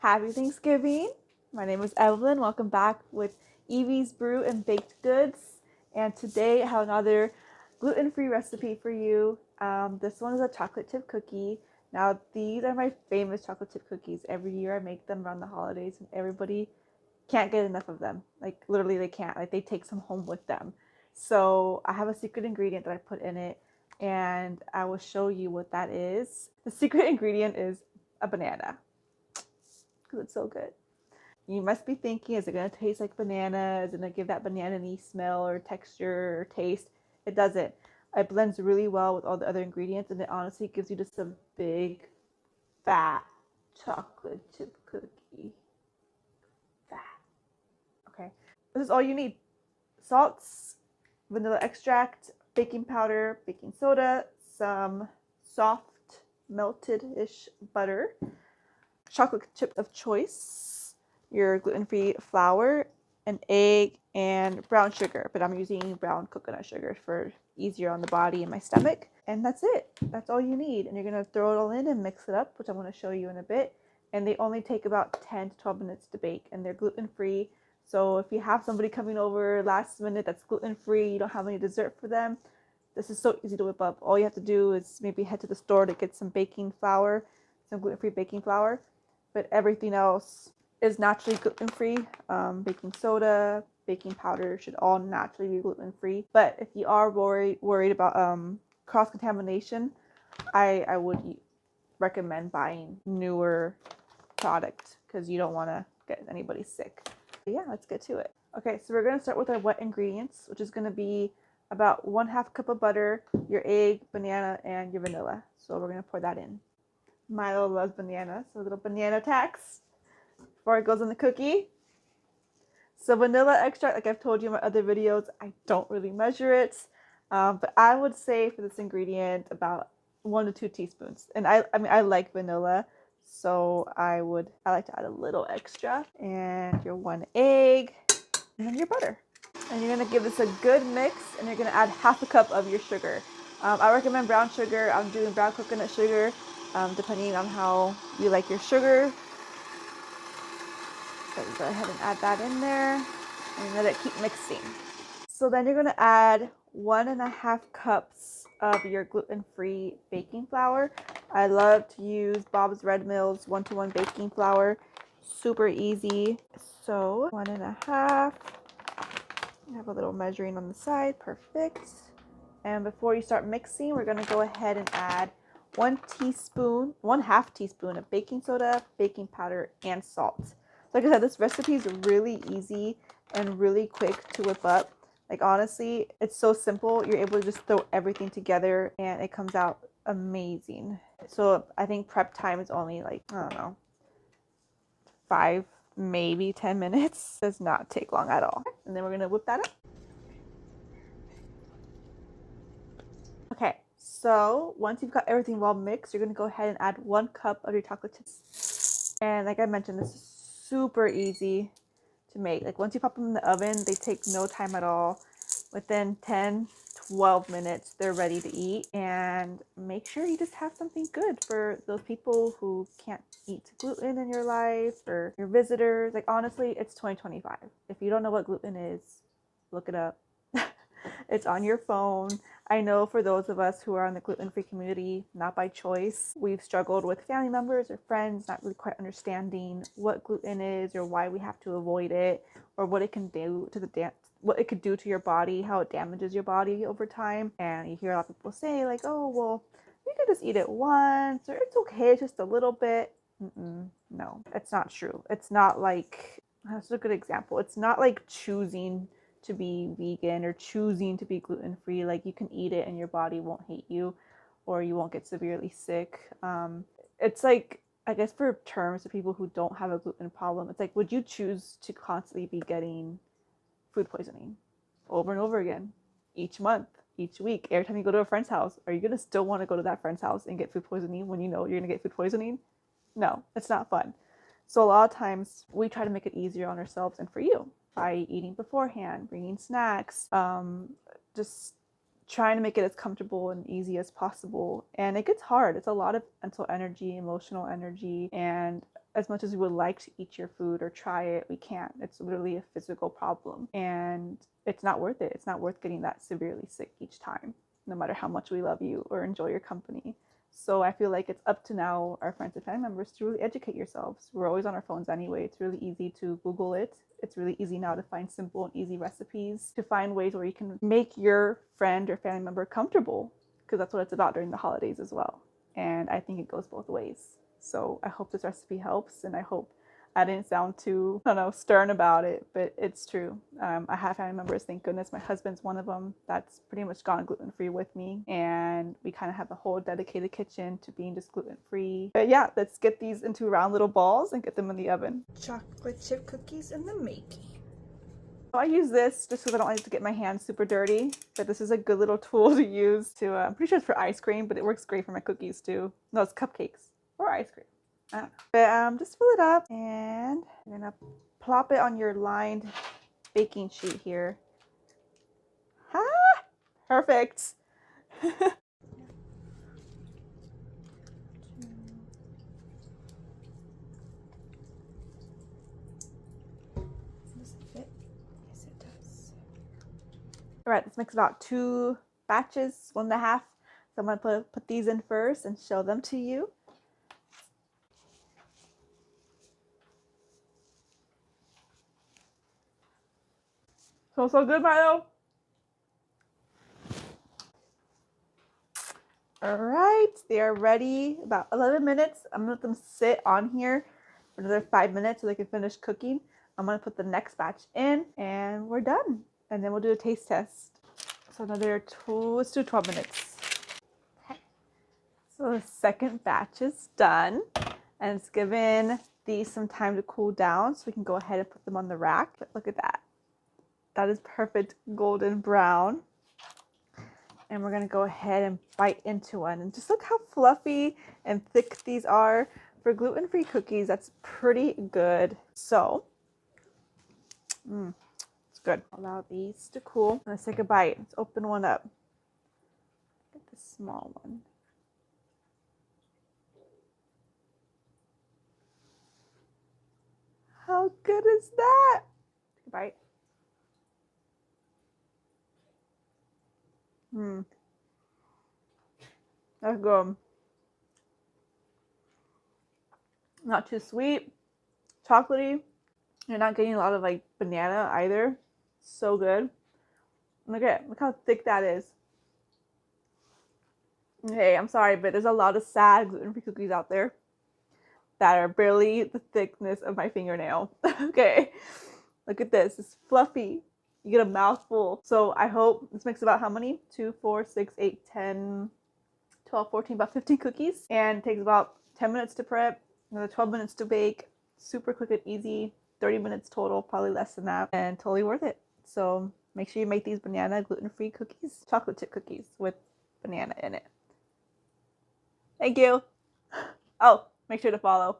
Happy Thanksgiving. My name is Evelyn. Welcome back with Evie's Brew and Baked Goods. And today I have another gluten-free recipe for you. This one is a chocolate chip cookie. Now these are my famous chocolate chip cookies. Every year I make them around the holidays and everybody can't get enough of them. Like literally they can't. Like they take some home with them. So I have a secret ingredient that I put in it and I will show you what that is. The secret ingredient is a banana. It's so good. You must be thinking, is it going to taste like banana? Is it going to give that banana-y smell or texture or taste? It doesn't. It blends really well with all the other ingredients, and it honestly gives you just a big, fat chocolate chip cookie. Fat. Okay. This is all you need. Salts, vanilla extract, baking powder, baking soda, some soft melted-ish butter, chocolate chip of choice, your gluten-free flour, an egg, and brown sugar. But I'm using brown coconut sugar for easier on the body and my stomach. And that's it. That's all you need. And you're going to throw it all in and mix it up, which I'm going to show you in a bit. And they only take about 10 to 12 minutes to bake. And they're gluten-free. So if you have somebody coming over last minute that's gluten-free, you don't have any dessert for them, this is so easy to whip up. All you have to do is maybe head to the store to get some baking flour, some gluten-free baking flour. But everything else is naturally gluten-free. Baking soda, baking powder should all naturally be gluten-free. But if you are worried about cross-contamination, I would recommend buying newer product because you don't want to get anybody sick. But yeah, let's get to it. Okay, so we're going to start with our wet ingredients, which is going to be about 1/2 cup of butter, your egg, banana, and your vanilla. So we're going to pour that in. Milo loves banana, so a little banana tax before it goes in the cookie. So vanilla extract, like I've told you in my other videos, I don't really measure it, but I would say for this ingredient about 1 to 2 teaspoons. And I mean I like vanilla, so I like to add a little extra. And your 1 egg, and then your butter. And you're gonna give this a good mix, and you're gonna add 1/2 cup of your sugar. I recommend brown sugar. I'm doing brown coconut sugar, depending on how you like your sugar. So go ahead and add that in there and let it keep mixing. So then you're gonna add 1.5 cups of your gluten-free baking flour. I love to use Bob's Red Mill's 1-to-1 baking flour. Super easy. So 1.5. I have a little measuring on the side. Perfect. And before you start mixing, we're going to go ahead and add 1/2 teaspoon of baking soda, baking powder, and salt. So like I said, this recipe is really easy and really quick to whip up. Like honestly, it's so simple. You're able to just throw everything together and it comes out amazing. So I think prep time is only like, I don't know, 5, maybe 10 minutes. Does not take long at all. And then we're going to whip that up. Okay, so once you've got everything well mixed, you're going to go ahead and add 1 cup of your chocolate chips. And like I mentioned, this is super easy to make. Like once you pop them in the oven, they take no time at all. Within 10-12 minutes, they're ready to eat. And make sure you just have something good for those people who can't eat gluten in your life or your visitors. Like honestly, it's 2025. If you don't know what gluten is, look it up. It's on your phone. I know for those of us who are in the gluten-free community, not by choice, we've struggled with family members or friends not really quite understanding what gluten is or why we have to avoid it or what it can do to what it could do to your body, how it damages your body over time. And you hear a lot of people say like, oh, well, you can just eat it once or it's okay, it's just a little bit. No, it's not true. It's not like, that's a good example. It's not like choosing to be vegan or choosing to be gluten-free. Like you can eat it and your body won't hate you or you won't get severely sick. It's like, I guess for terms of people who don't have a gluten problem, it's like, would you choose to constantly be getting food poisoning over and over again, each month, each week, every time you go to a friend's house? Are you going to still want to go to that friend's house and get food poisoning when you know you're going to get food poisoning? No, it's not fun. So a lot of times we try to make it easier on ourselves and for you by eating beforehand, bringing snacks, just trying to make it as comfortable and easy as possible. And it gets hard. It's a lot of mental energy, emotional energy, and as much as we would like to eat your food or try it, we can't. It's literally a physical problem, and it's not worth it. It's not worth getting that severely sick each time, no matter how much we love you or enjoy your company. So I feel like it's up to now our friends and family members to really educate yourselves. We're always on our phones anyway. It's really easy to Google it. It's really easy now to find simple and easy recipes, to find ways where you can make your friend or family member comfortable, because that's what it's about during the holidays as well. And I think it goes both ways. So I hope this recipe helps, and I hope I didn't sound too, I don't know, stern about it, but it's true. I have family members, thank goodness. My husband's one of them that's pretty much gone gluten-free with me, and we kind of have a whole dedicated kitchen to being just gluten-free. But yeah, let's get these into round little balls and get them in the oven. Chocolate chip cookies in the making. So I use this just because I don't like to get my hands super dirty, but this is a good little tool to use to, I'm pretty sure it's for ice cream, but it works great for my cookies too. No, it's cupcakes or ice cream. I don't know. But just fill it up, and you're gonna plop it on your lined baking sheet here. Ah, perfect. Does it fit? Yes, it does. All right, let's mix about 2 batches, 1.5. So I'm gonna put these in first and show them to you. So good, Milo. All right, they are ready. About 11 minutes. I'm gonna let them sit on here for another 5 minutes so they can finish cooking. I'm gonna put the next batch in, and we're done. And then we'll do a taste test. So another let's do 12 minutes. Okay. So the second batch is done, and it's given these some time to cool down, so we can go ahead and put them on the rack. But look at that. That is perfect golden brown. And we're gonna go ahead and bite into one, and just look how fluffy and thick these are. For gluten-free cookies, that's pretty good. So, it's good. Allow these to cool. Let's take a bite. Let's open one up. Get the small one. How good is that? Take a bite. That's good. Not too sweet, chocolatey. You're not getting a lot of like banana either. So good. Look how thick that is. Okay, I'm sorry, but there's a lot of sad gluten-free cookies out there that are barely the thickness of my fingernail. Okay, look at this. It's fluffy. You get a mouthful. So I hope this makes about how many? 2, 4, 6, 8, 10, 12, 14, about 15 cookies. And it takes about 10 minutes to prep, another 12 minutes to bake. Super quick and easy. 30 minutes total, probably less than that, and totally worth it. So make sure you make these banana gluten-free cookies, chocolate chip cookies with banana in it. Thank you. Oh, make sure to follow.